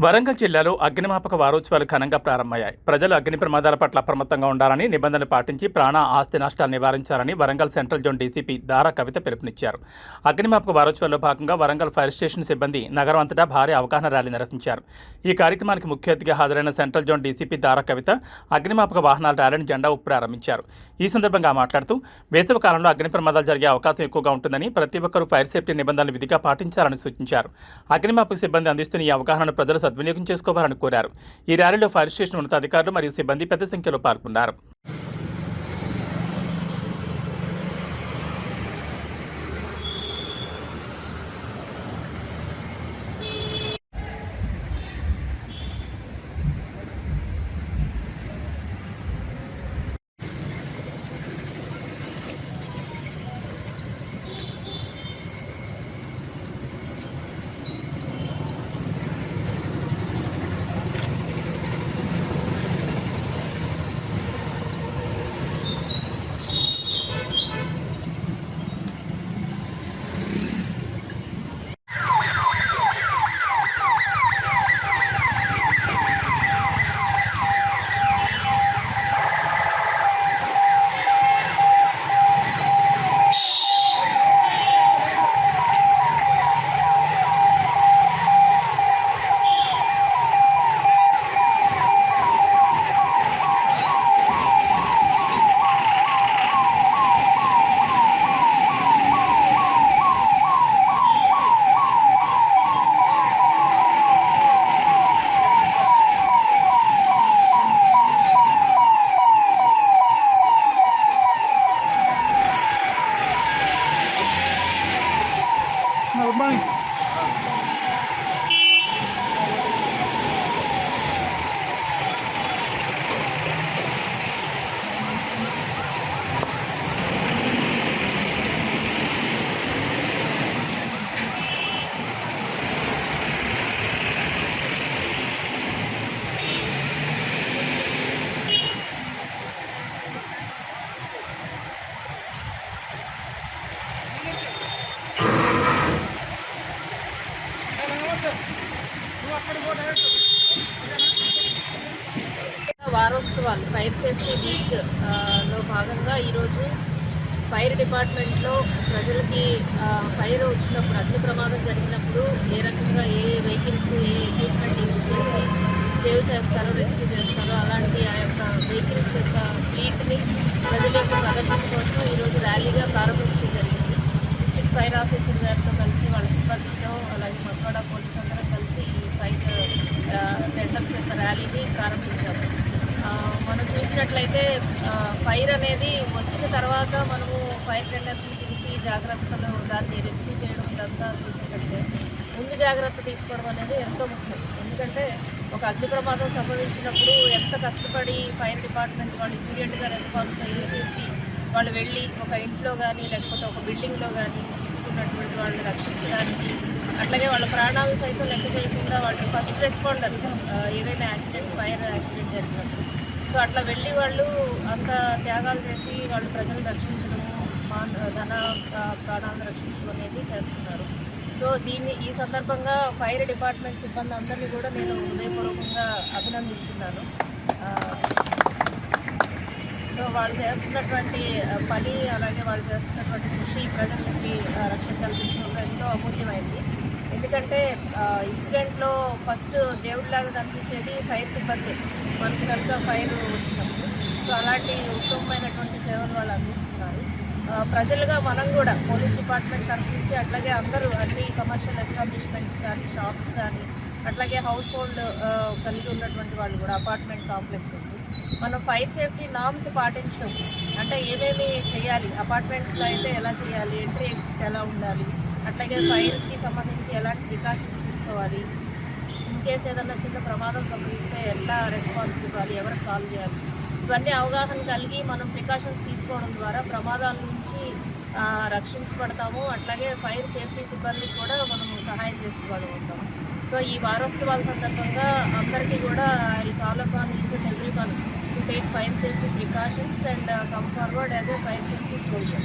వరంగల్ జిల్లాలో అగ్నిమాపక వారోత్సవాలు ఘనంగా ప్రారంభమయ్యాయి. ప్రజలు అగ్ని ప్రమాదాల పట్ల అప్రమత్తంగా ఉండాలని, నిబంధనలు పాటించి ప్రాణ ఆస్తి నష్టాలు నివారించాలని వరంగల్ సెంట్రల్ జోన్ డీసీపీ దారా కవిత పిలుపునిచ్చారు. అగ్నిమాపక వారోత్సవాల్లో భాగంగా వరంగల్ ఫైర్ స్టేషన్ సిబ్బంది నగరం అంతటా భారీ అవగాహన ర్యాలీ నిర్వహించారు. ఈ కార్యక్రమానికి ముఖ్య అతిథిగా హాజరైన సెంట్రల్ జోన్ డీసీపీ దారా కవిత అగ్నిమాపక వాహనాల ర్యాలీని జెండా ఊపి ప్రారంభించారు. ఈ సందర్భంగా మాట్లాడుతూ వేసవి కాలంలో అగ్ని ప్రమాదాలు జరిగే అవకాశం ఎక్కువగా ఉంటుందని, ప్రతి ఒక్కరూ ఫైర్ సేఫ్టీ నిబంధనలు విధిగా పాటించాలని సూచించారు. అగ్నిమాపక సిబ్బంది అందిస్తున్న ఈ అవగాహనను ప్రజలు సద్వినియోగం చేసుకోవాలని కోరారు. ఈ ర్యాలీలో ఫైర్ స్టేషన్ ఉన్నతాధికారులు మరియు సిబ్బంది పెద్ద సంఖ్యలో పాల్గొన్నారు. వారోత్సవాలు ఫైర్ సేఫ్టీ వీక్ లో భాగంగా ఈరోజు ఫైర్ డిపార్ట్మెంట్లో ప్రజలకి ఫైర్ వచ్చినప్పుడు, అగ్ని ప్రమాదం జరిగినప్పుడు ఏ రకంగా ఏ వెహికల్స్, ఏ ఎక్విప్మెంట్ యూజ్ చేసి సేవ్ చేస్తారో, రెస్క్యూ చేస్తారో అలాంటి ఆ యొక్క వెహికల్స్ యొక్క ఫ్లీట్ని ప్రజల యొక్క ప్రదర్శన కోసం ఈరోజు ర్యాలీగా ప్రారంభించడం జరిగింది. డిస్ట్రిక్ట్ ఫైర్ ఆఫీసర్ గారితో కలిసి వాళ్ళ సిబ్బందితో, అలాగే మక్వాడ పోలీస్ అందరం కలిసి ఈ ఫైర్ టెండర్స్ యొక్క ర్యాలీని ప్రారంభించాము. మనం చూసినట్లయితే ఫైర్ అనేది వచ్చిన తర్వాత మనము ఫైర్ టెండర్స్ని పిలిచి జాగ్రత్తలు దాన్ని రెస్క్యూ చేయడం ఇదంతా చేసేటట్టే ముందు జాగ్రత్త తీసుకోవడం అనేది ఎంతో ముఖ్యం. ఎందుకంటే ఒక అగ్ని ప్రమాదం సంభవించినప్పుడు ఎంత కష్టపడి ఫైర్ డిపార్ట్మెంట్ వాళ్ళు ఇమీడియట్గా రెస్పాన్స్ అయ్యించి వాళ్ళు వెళ్ళి ఒక ఇంట్లో కానీ లేకపోతే ఒక బిల్డింగ్లో కానీ చిక్కుకున్నటువంటి వాళ్ళని రక్షించడానికి, అట్లాగే వాళ్ళ ప్రాణాలు సైతం లెక్క చేయకుండా వాళ్ళు ఫస్ట్ రెస్పాండర్స్ ఏదైనా యాక్సిడెంట్, ఫైర్ యాక్సిడెంట్ జరిగినప్పుడు సో అట్లా వెళ్ళి వాళ్ళు అంత త్యాగాలు చేసి వాళ్ళు ప్రజలు రక్షించడము, ధన ప్రాణాలను రక్షించడం అనేది చేస్తున్నారు. సో ఈ సందర్భంగా ఫైర్ డిపార్ట్మెంట్ సిబ్బంది అందరినీ కూడా నేను హృదయపూర్వకంగా అభినందిస్తున్నాను. సో వాళ్ళు చేస్తున్నటువంటి పని, అలాగే వాళ్ళు చేస్తున్నటువంటి కృషి ప్రజలకి రక్షణ కల్పించడంలో ఎంతో అమూల్యమైంది. ఎందుకంటే ఇన్సిడెంట్లో ఫస్ట్ దేవుడిలాగా కనిపించేది ఫైర్ సిబ్బంది మనకి కనుక ఫైర్ వచ్చినప్పుడు. సో అలాంటి ఉత్తమమైనటువంటి సేవలు వాళ్ళు అందిస్తున్నారు. ప్రజలుగా మనం కూడా పోలీస్ డిపార్ట్మెంట్ తరఫు నుంచి, అట్లాగే అందరూ అన్ని కమర్షియల్ ఎస్టాబ్లిష్మెంట్స్ కానీ, షాప్స్ కానీ, అట్లాగే హౌస్ హోల్డ్ కలిగి ఉన్నటువంటి వాళ్ళు కూడా, అపార్ట్మెంట్ కాంప్లెక్సెస్, మనం ఫైర్ సేఫ్టీ నార్మ్స్ పాటించడం అంటే ఏమేమి చేయాలి, అపార్ట్మెంట్స్లో అయితే ఎలా చేయాలి, ఎంట్రీ ఎగ్జిట్ ఎలా ఉండాలి, అట్లాగే ఫైర్కి సంబంధించి ఎలాంటి ప్రికాషన్స్ తీసుకోవాలి, ఇన్కేస్ ఏదన్నా చిన్న ప్రమాదం సంభవిస్తే ఎలా రెస్పాన్స్ ఇవ్వాలి, ఎవరికి కాల్ చేయాలి, ఇవన్నీ అవగాహన కలిగి మనం ప్రికాషన్స్ తీసుకోవడం ద్వారా ప్రమాదాల నుంచి రక్షించబడతాము. అట్లాగే ఫైర్ సేఫ్టీ సిబ్బందికి కూడా మనము సహాయం చేసుకోగలుగుతాము. సో ఈ వారోత్సవాల సందర్భంగా అందరికీ కూడా I call upon each and everyone to take fire safety precautions and come forward as a fire safety solution.